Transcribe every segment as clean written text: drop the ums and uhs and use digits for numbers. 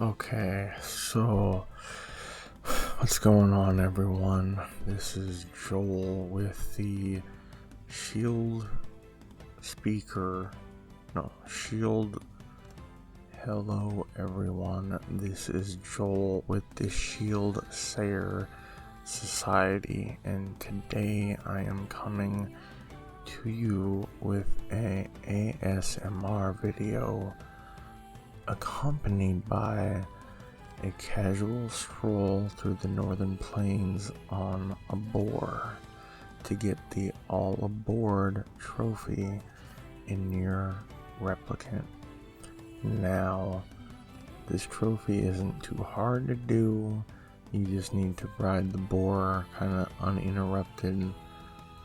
Okay, so what's going on, everyone? This is Joel with the Shield speaker. No, Shield. Hello, everyone. This is Joel with the Shield Sayer Society, and today I am coming to you with a ASMR video accompanied by a casual stroll through the northern plains on a boar to get the all aboard trophy in NieR Replicant. Now, this trophy isn't too hard to do. You just need to ride the boar kind of uninterrupted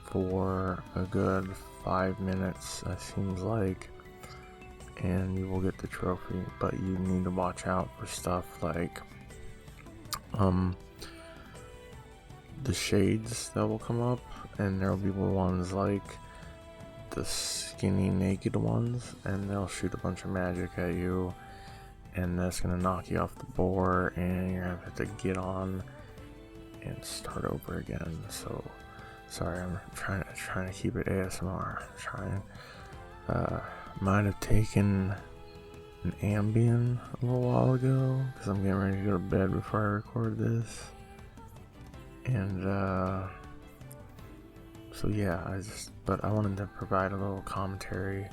for a good 5 minutes, it seems like, and you will get the trophy. But you need to watch out for stuff like the shades that will come up, and there will be ones like the skinny naked ones, and they'll shoot a bunch of magic at you, and that's gonna knock you off the board, and you're gonna have to get on and start over again. So sorry, I'm trying to keep it ASMR. Might have taken an ambien a little while ago because I'm getting ready to go to bed before I record this, and so yeah, but I wanted to provide a little commentary,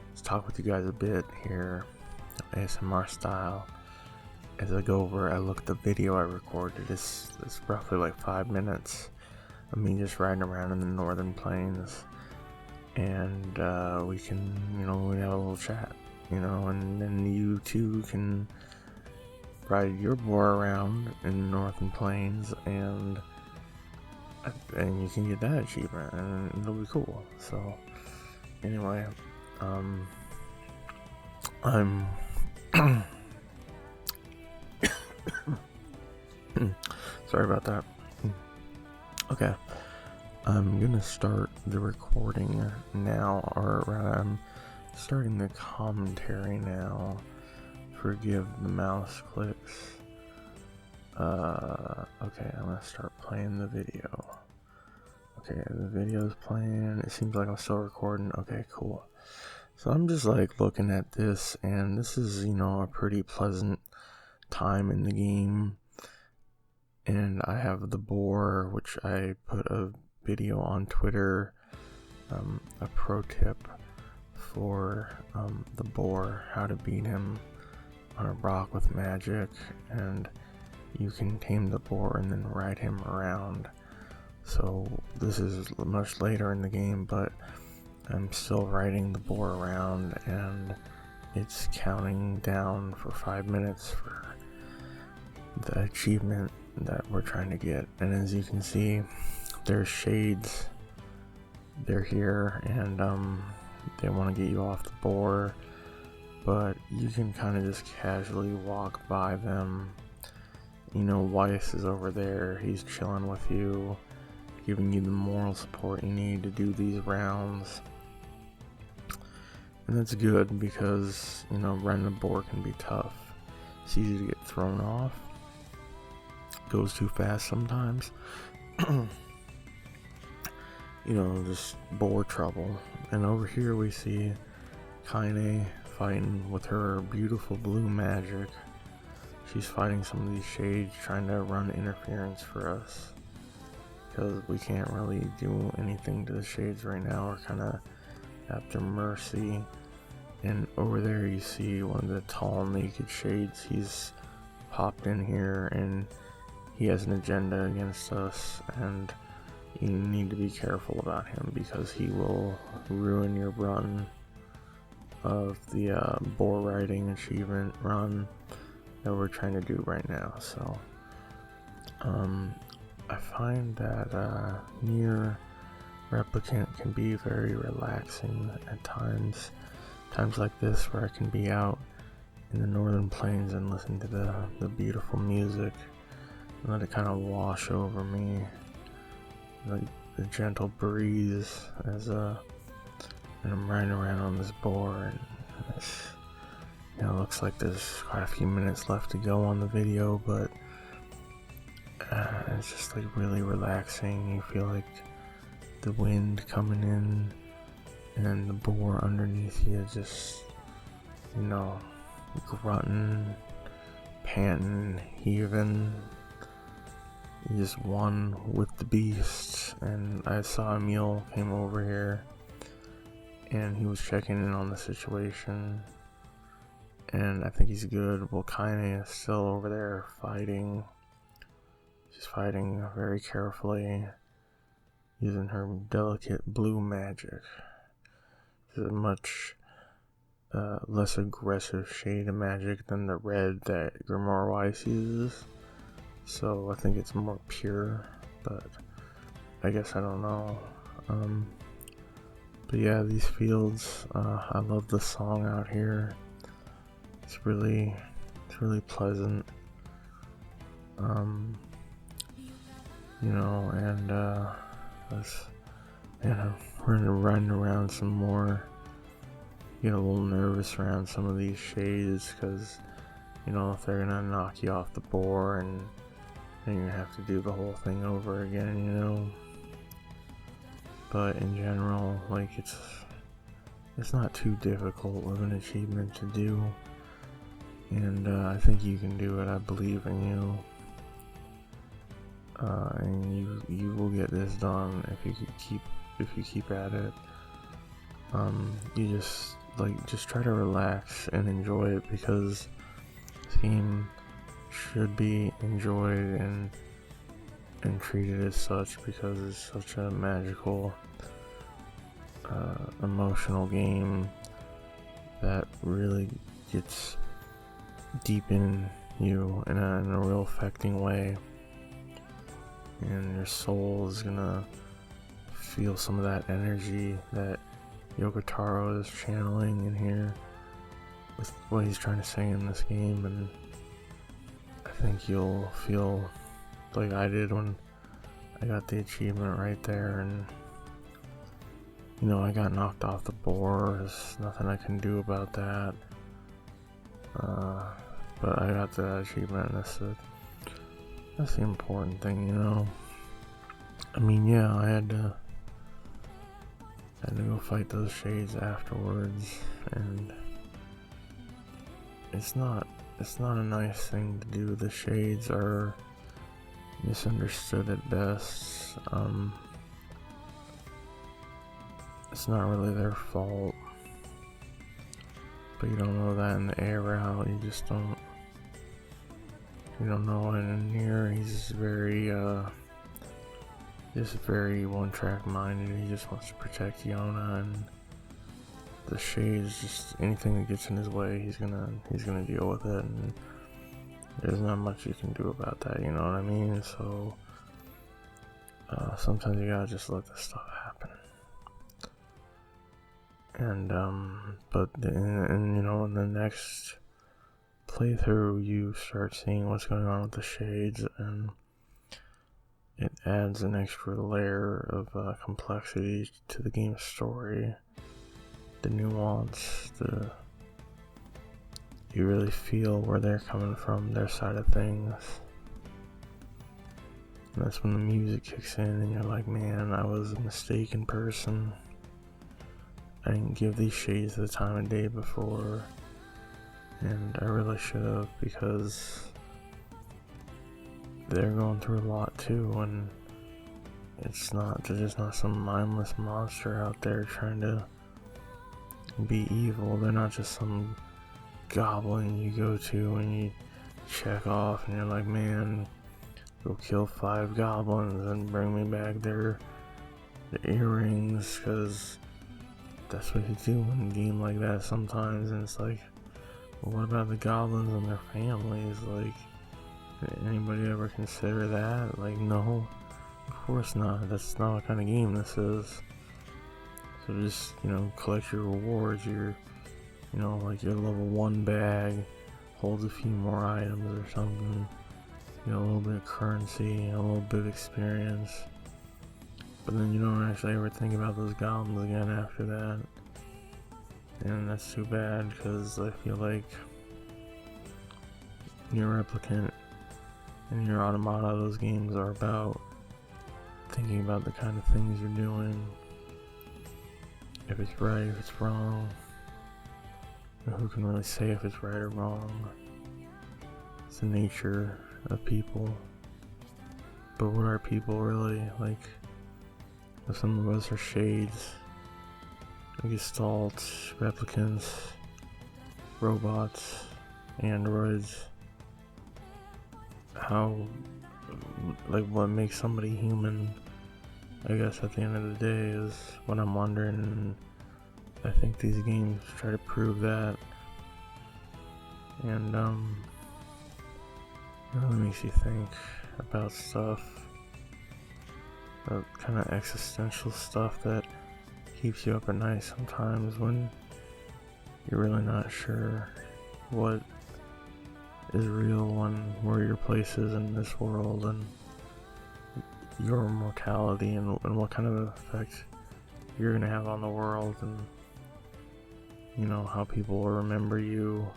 let's talk with you guys a bit here, ASMR style. As I go over, I look at the video I recorded. It's roughly like 5 minutes of me just riding around in the northern plains, and we can, we have a little chat, and then you too can ride your boar around in the northern plains, and you can get that achievement, and it'll be cool. So anyway, I'm sorry about that. Okay, I'm gonna start the recording now, or rather I'm starting the commentary now. Forgive the mouse clicks. Okay, I'm gonna start playing the video. Okay, the video's playing. It seems like I'm still recording. Okay, cool. So I'm just like looking at this, and this is, a pretty pleasant time in the game. And I have the boar, which I put a video on Twitter, a pro tip for the boar, how to beat him on a rock with magic, and you can tame the boar and then ride him around. So this is much later in the game, but I'm still riding the boar around, and it's counting down for 5 minutes for the achievement that we're trying to get. And as you can see, there's shades. They're here, and they want to get you off the boar, but you can kind of just casually walk by them. Weiss is over there. He's chilling with you, giving you the moral support you need to do these rounds. And that's good because, riding a boar can be tough. It's easy to get thrown off. It goes too fast sometimes. Just boar trouble. And over here we see Kaine fighting with her beautiful blue magic. She's fighting some of these shades, trying to run interference for us, because we can't really do anything to the shades right now. We're kind of at their mercy. And over there you see one of the tall naked shades. He's popped in here, and he has an agenda against us, and you need to be careful about him because he will ruin your run of the boar riding achievement run that we're trying to do right now. So I find that NieR Replicant can be very relaxing at times like this, where I can be out in the northern plains and listen to the beautiful music and let it kind of wash over me, like the gentle breeze as and I'm riding around on this boar, and it looks like there's quite a few minutes left to go on the video, but it's just like really relaxing. You feel like the wind coming in and the boar underneath you just, you know, grunting, panting, heaving. You just one with the beast. And I saw Emil came over here and he was checking in on the situation, and I think he's good. Well, Kaine is still over there fighting. She's fighting very carefully, using her delicate blue magic. It's a much less aggressive shade of magic than the red that Grimoire Weiss uses. So I think it's more pure, but I guess I don't know. But yeah, these fields, I love the song out here. It's really pleasant. You know, and we're riding around some more. Get a little nervous around some of these shades because, you know, if they're gonna knock you off the boar and then you have to do the whole thing over again, you know. But in general, like, it's not too difficult of an achievement to do, and I think you can do it. I believe in you, and you will get this done if you keep at it. You just try to relax and enjoy it, because this game should be enjoyed and treated as such, because it's such a magical, emotional game that really gets deep in you in a real affecting way, and your soul is gonna feel some of that energy that Yoko Taro is channeling in here with what he's trying to say in this game. And I think you'll feel like I did when I got the achievement right there, and you know, I got knocked off the boar. There's nothing I can do about that, but I got the achievement, and that's the important thing, you know. I mean, yeah, I had to go fight those shades afterwards, and it's not a nice thing to do. The shades are misunderstood at best. It's not really their fault, but you don't know that in the air route. You don't know it in NieR. He's very one-track minded. He just wants to protect Yona, and the shades, just anything that gets in his way, he's gonna deal with it, and there's not much you can do about that, you know what I mean? So sometimes you gotta just let this stuff happen. And but you know, in the next playthrough, you start seeing what's going on with the shades, and it adds an extra layer of complexity to the game's story. The nuance, you really feel where they're coming from, their side of things. And that's when the music kicks in and you're like, man, I was a mistaken person. I didn't give these shades the time of day before, and I really should have, because they're going through a lot too, and they're just not some mindless monster out there trying to be evil. They're not just some goblin you go to and you check off and you're like, man, go kill 5 goblins and bring me back their earrings, because that's what you do in a game like that sometimes. And it's like, well, what about the goblins and their families? Like, did anybody ever consider that? Like, no, of course not. That's not what kind of game this is. So just, you know, collect your rewards. Your, you know, like your level 1 bag holds a few more items or something. You know, a little bit of currency, a little bit of experience. But then you don't actually ever think about those goblins again after that. And that's too bad, because I feel like NieR Replicant and NieR Automata, those games are about thinking about the kind of things you're doing, if it's right, if it's wrong, and who can really say if it's right or wrong. It's the nature of people. But what are people really? Like, if some of us are shades, gestalts, replicants, robots, androids, how, like, what makes somebody human, I guess at the end of the day, is what I'm wondering, and I think these games try to prove that. And it really makes you think about stuff, about kind of existential stuff that keeps you up at night sometimes when you're really not sure what is real and where your place is in this world, and your mortality, and what kind of effect you're gonna have on the world, and you know, how people will remember you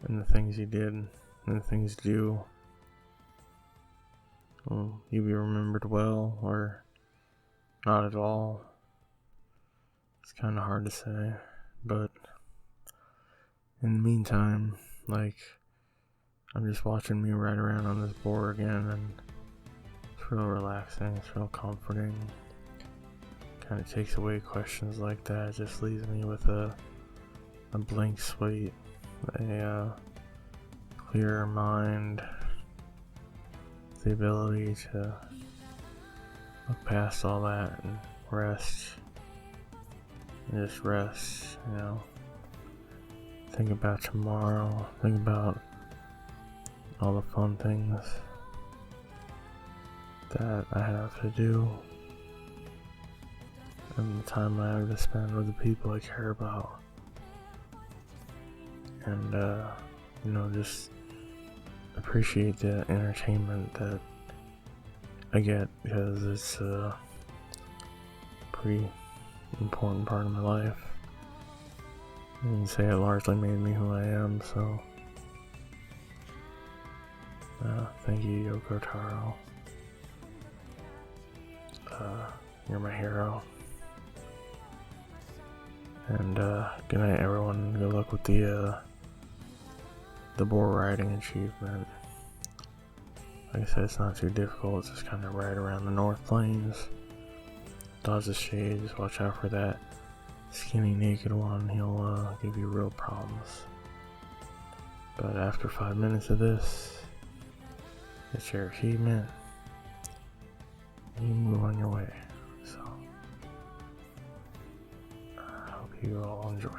and the things you did and the things you do. Will you be remembered well or not at all? It's kind of hard to say, but in the meantime, like, I'm just watching me ride around on this board again, and it's real relaxing, it's real comforting. Kind of takes away questions like that. It just leaves me with a blank slate, a clearer mind, the ability to look past all that and rest, and just rest, you know. Think about tomorrow, think about all the fun things that I have to do, and the time I have to spend with the people I care about. And, you know, just appreciate the entertainment that I get, because it's a pretty important part of my life. You can say it largely made me who I am, so thank you, Yoko Taro. You're my hero. And good night, everyone. Good luck with the boar riding achievement. Like I said, it's not too difficult. It's just kind of right around the North Plains. Dodge the shades. Watch out for that skinny naked one. He'll give you real problems. But after 5 minutes of this, it's your achievement. You move on your way. So I hope you all enjoy.